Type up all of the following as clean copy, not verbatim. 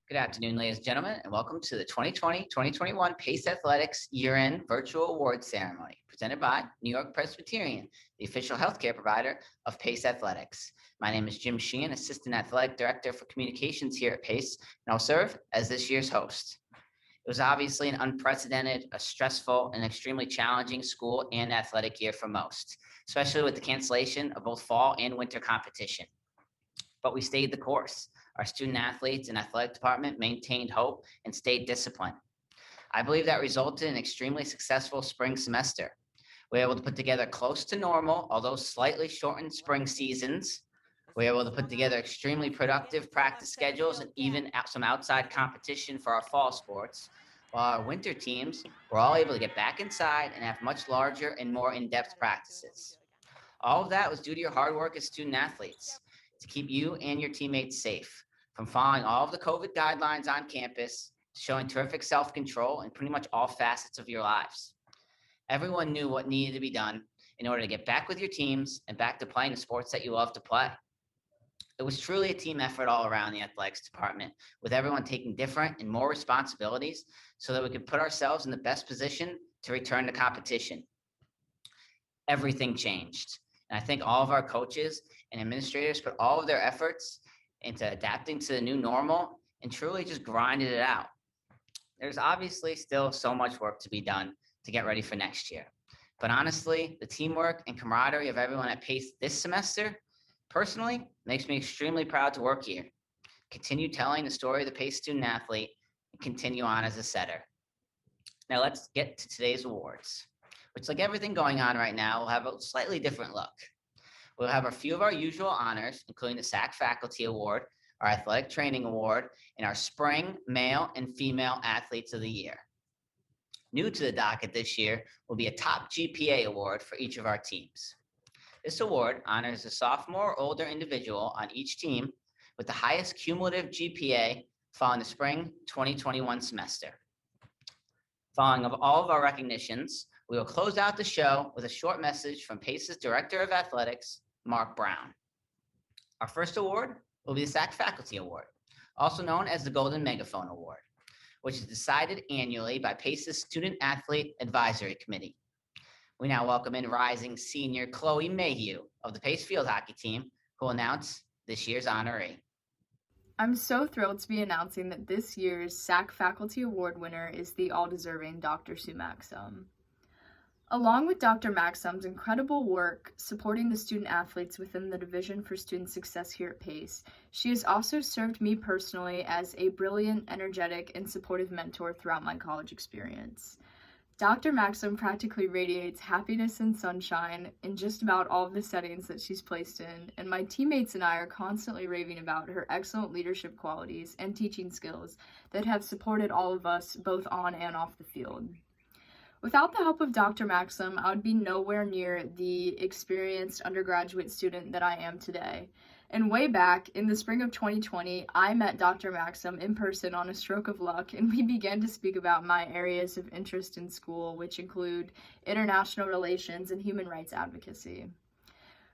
Good afternoon, ladies and gentlemen, and welcome to the 2020-2021 PACE Athletics Year-End Virtual Award Ceremony, presented by NewYork-Presbyterian, the official healthcare provider of PACE Athletics. My name is Jim Sheehan, Assistant Athletic Director for Communications here at PACE, and I'll serve as this year's host. It was obviously an unprecedented, a stressful, and extremely challenging school and athletic year for most, especially with the cancellation of both fall and winter competition. But we stayed the course. Our student athletes and athletic department maintained hope and stayed disciplined. I believe that resulted in an extremely successful spring semester. We were able to put together close to normal, although slightly shortened spring seasons. We were able to put together extremely productive practice schedules and even some outside competition for our fall sports, while our winter teams were all able to get back inside and have much larger and more in-depth practices. All of that was due to your hard work as student athletes to keep you and your teammates safe. From following all of the COVID guidelines on campus, to showing terrific self-control in pretty much all facets of your lives. Everyone knew what needed to be done in order to get back with your teams and back to playing the sports that you love to play. It was truly a team effort all around the athletics department, with everyone taking different and more responsibilities so that we could put ourselves in the best position to return to competition. Everything changed. And I think all of our coaches and administrators put all of their efforts into adapting to the new normal and truly just grinded it out. There's obviously still so much work to be done to get ready for next year. But honestly, the teamwork and camaraderie of everyone at PACE this semester, personally, makes me extremely proud to work here. Continue telling the story of the PACE student athlete and continue on as a setter. Now let's get to today's awards, which, like everything going on right now, will have a slightly different look. We'll have a few of our usual honors, including the SAC Faculty Award, our Athletic Training Award, and our Spring Male and Female Athletes of the Year. New to the docket this year will be a top GPA award for each of our teams. This award honors a sophomore or older individual on each team with the highest cumulative GPA following the spring 2021 semester. Following all of our recognitions, we will close out the show with a short message from PACE's Director of Athletics, Mark Brown. Our first award will be the SAC Faculty Award, also known as the Golden Megaphone Award, which is decided annually by PACE's Student Athlete Advisory Committee. We now welcome in rising senior Chloe Mayhew of the PACE field hockey team, who will announce this year's honoree. I'm so thrilled to be announcing that this year's SAC Faculty Award winner is the all-deserving Dr. Sue Maxim. Along with Dr. Maxim's incredible work supporting the student athletes within the Division for Student Success here at PACE, she has also served me personally as a brilliant, energetic, and supportive mentor throughout my college experience. Dr. Maxim practically radiates happiness and sunshine in just about all of the settings that she's placed in, and my teammates and I are constantly raving about her excellent leadership qualities and teaching skills that have supported all of us both on and off the field. Without the help of Dr. Maxim, I would be nowhere near the experienced undergraduate student that I am today. And way back in the spring of 2020, I met Dr. Maxim in person on a stroke of luck, and we began to speak about my areas of interest in school, which include international relations and human rights advocacy.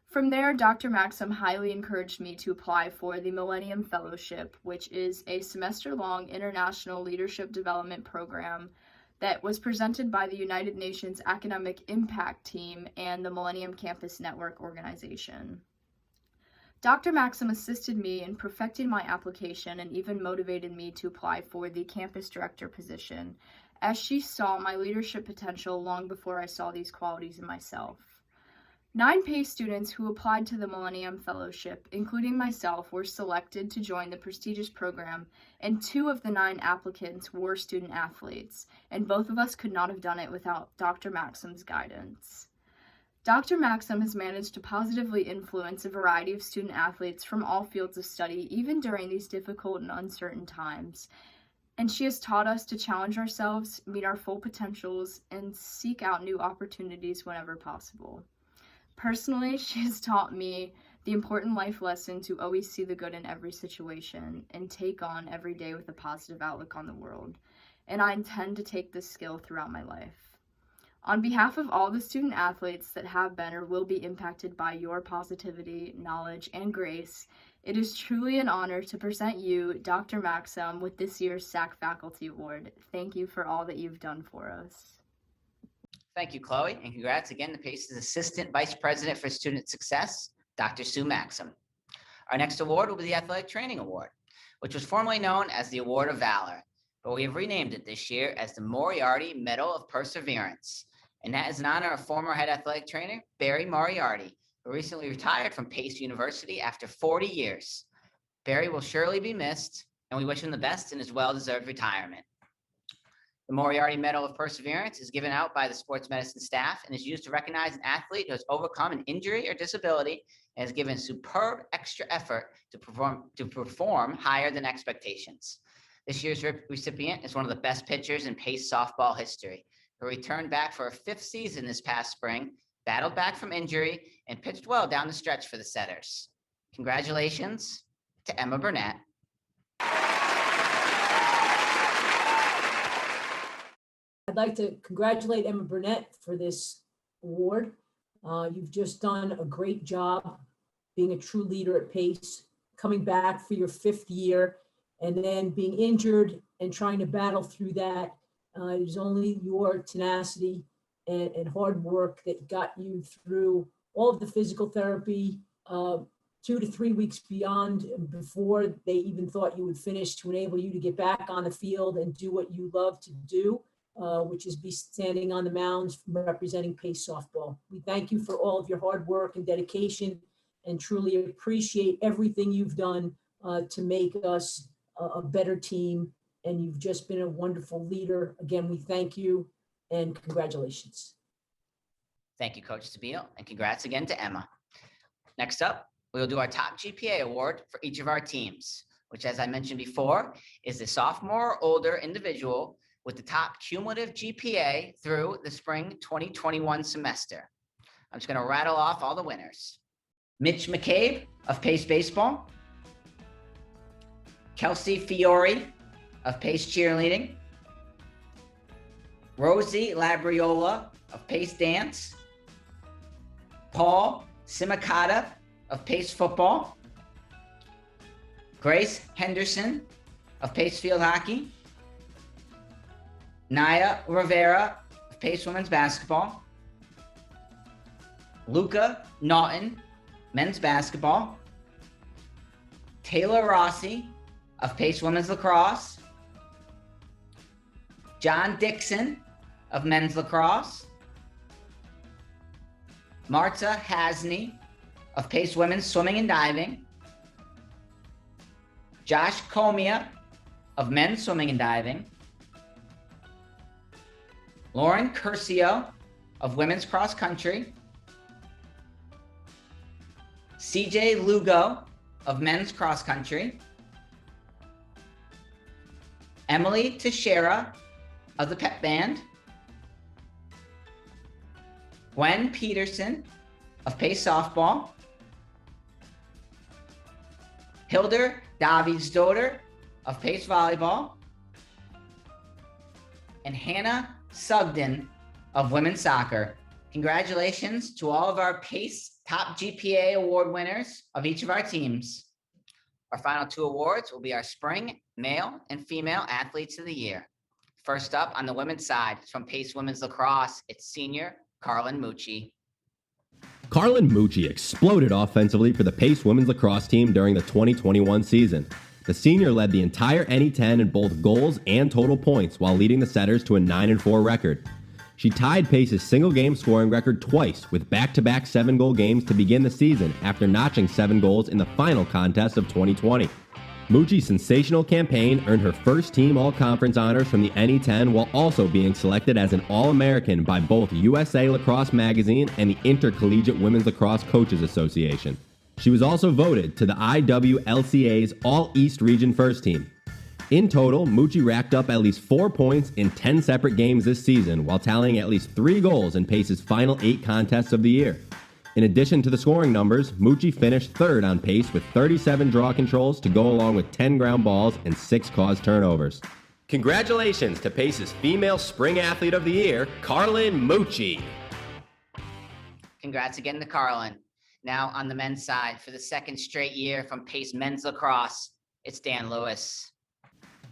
From there, Dr. Maxim highly encouraged me to apply for the Millennium Fellowship, which is a semester-long international leadership development program that was presented by the United Nations Academic Impact Team and the Millennium Campus Network organization. Dr. Maxim assisted me in perfecting my application and even motivated me to apply for the campus director position, as she saw my leadership potential long before I saw these qualities in myself. 9 PACE students who applied to the Millennium Fellowship, including myself, were selected to join the prestigious program, and 2 of the 9 applicants were student athletes, and both of us could not have done it without Dr. Maxim's guidance. Dr. Maxim has managed to positively influence a variety of student athletes from all fields of study, even during these difficult and uncertain times. And she has taught us to challenge ourselves, meet our full potentials, and seek out new opportunities whenever possible. Personally, she has taught me the important life lesson to always see the good in every situation and take on every day with a positive outlook on the world. And I intend to take this skill throughout my life. On behalf of all the student athletes that have been or will be impacted by your positivity, knowledge, and grace, It is truly an honor to present you, Dr. Maxim, with this year's SAC Faculty Award. Thank you for all that you've done for us. Thank you, Chloe, and congrats again to PACE's Assistant Vice President for Student Success, Dr. Sue Maxim. Our next award will be the Athletic Training Award, which was formerly known as the Award of Valor, but we have renamed it this year as the Moriarty Medal of Perseverance. And that is in honor of former head athletic trainer, Barry Moriarty, who recently retired from Pace University after 40 years. Barry will surely be missed, and we wish him the best in his well-deserved retirement. The Moriarty Medal of Perseverance is given out by the sports medicine staff and is used to recognize an athlete who has overcome an injury or disability and has given superb extra effort to perform higher than expectations. This year's recipient is one of the best pitchers in Pace softball history, who returned back for a 5th season this past spring, battled back from injury, and pitched well down the stretch for the Setters. Congratulations to Emma Burnett. I'd like to congratulate Emma Burnett for this award. You've just done a great job being a true leader at Pace, coming back for your 5th year, and then being injured and trying to battle through that. It is only your tenacity and hard work that got you through all of the physical therapy, 2 to 3 weeks beyond before they even thought you would finish, to enable you to get back on the field and do what you love to do. Which is be standing on the mounds representing Pace softball. We thank you for all of your hard work and dedication, and truly appreciate everything you've done to make us a better team. And you've just been a wonderful leader. Again, we thank you and congratulations. Thank you, Coach Stabile, and congrats again to Emma. Next up, we will do our top GPA award for each of our teams, which, as I mentioned before, is the sophomore or older individual with the top cumulative GPA through the spring 2021 semester. I'm just going to rattle off all the winners. Mitch McCabe of Pace Baseball, Kelsey Fiore of Pace Cheerleading, Rosie Labriola of Pace Dance, Paul Simicata of Pace Football, Grace Henderson of Pace Field Hockey, Naya Rivera of Pace Women's Basketball, Luca Naughton, Men's Basketball, Taylor Rossi of Pace Women's Lacrosse, John Dixon of Men's Lacrosse, Marta Hasney of Pace Women's Swimming and Diving, Josh Comia of Men's Swimming and Diving, Lauren Curcio of Women's Cross Country, CJ Lugo of Men's Cross Country, Emily Teixeira of the Pep Band, Gwen Peterson of Pace Softball, Hilder Davidsdottir of Pace Volleyball, and Hannah Sugden of Women's Soccer. Congratulations to all of our Pace top GPA award winners of each of our teams. Our final 2 awards will be our spring male and female athletes of the year. First up on the women's side, from Pace Women's Lacrosse, it's senior Carlin Mucci. Carlin Mucci exploded offensively for the Pace Women's Lacrosse team during the 2021 season. The senior led the entire NE10 in both goals and total points while leading the Setters to a 9-4 record. She tied Pace's single-game scoring record twice with back-to-back 7-goal games to begin the season after notching 7 goals in the final contest of 2020. Mucci's sensational campaign earned her first team All-Conference honors from the NE10 while also being selected as an All-American by both USA Lacrosse Magazine and the Intercollegiate Women's Lacrosse Coaches Association. She was also voted to the IWLCA's All-East Region First Team. In total, Mucci racked up at least 4 points in 10 separate games this season while tallying at least 3 goals in Pace's final 8 contests of the year. In addition to the scoring numbers, Mucci finished 3rd on Pace with 37 draw controls to go along with 10 ground balls and 6 caused turnovers. Congratulations to Pace's Female Spring Athlete of the Year, Carlin Mucci. Congrats again to Carlin. Now on the men's side, for the second straight year from Pace Men's Lacrosse, it's Dan Lewis.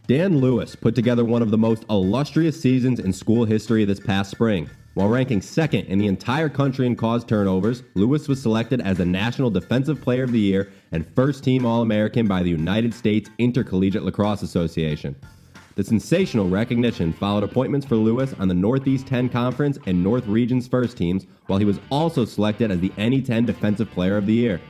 Dan Lewis put together one of the most illustrious seasons in school history this past spring. While ranking second in the entire country in caused turnovers, Lewis was selected as the National Defensive Player of the Year and first-team All-American by the United States Intercollegiate Lacrosse Association. The sensational recognition followed appointments for Lewis on the Northeast 10 Conference and North Regions first teams, while he was also selected as the NE10 Defensive Player of the Year.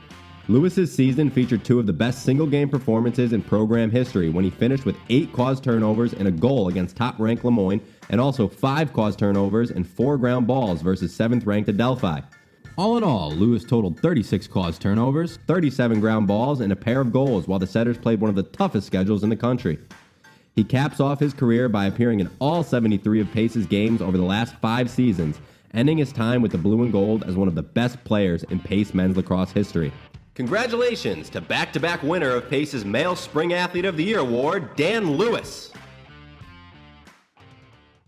Lewis's season featured two of the best single-game performances in program history when he finished with 8 caused turnovers and a goal against top-ranked Lemoyne, and also 5 caused turnovers and 4 ground balls versus 7th-ranked Adelphi. All in all, Lewis totaled 36 caused turnovers, 37 ground balls, and a pair of goals while the Setters played one of the toughest schedules in the country. He caps off his career by appearing in all 73 of Pace's games over the last 5 seasons, ending his time with the Blue and Gold as one of the best players in Pace men's lacrosse history. Congratulations to back-to-back winner of Pace's Male Spring Athlete of the Year Award, Dan Lewis.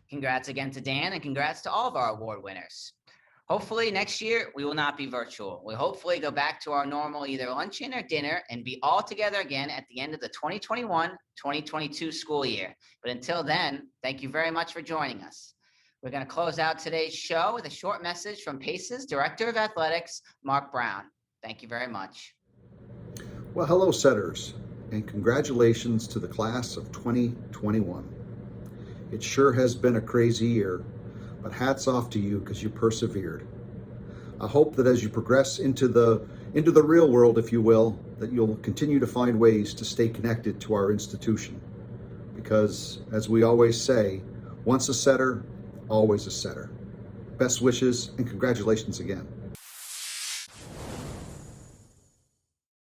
Congrats again to Dan, and congrats to all of our award winners. Hopefully next year we will not be virtual. We'll hopefully go back to our normal either luncheon or dinner and be all together again at the end of the 2021-2022 school year. But until then, thank you very much for joining us. We're going to close out today's show with a short message from Pace's Director of Athletics, Mark Brown. Thank you very much. Well, hello, Setters, and congratulations to the class of 2021. It sure has been a crazy year, but hats off to you because you persevered. I hope that as you progress into the real world, if you will, that you'll continue to find ways to stay connected to our institution. Because, as we always say, once a Setter, always a Setter. Best wishes and congratulations again.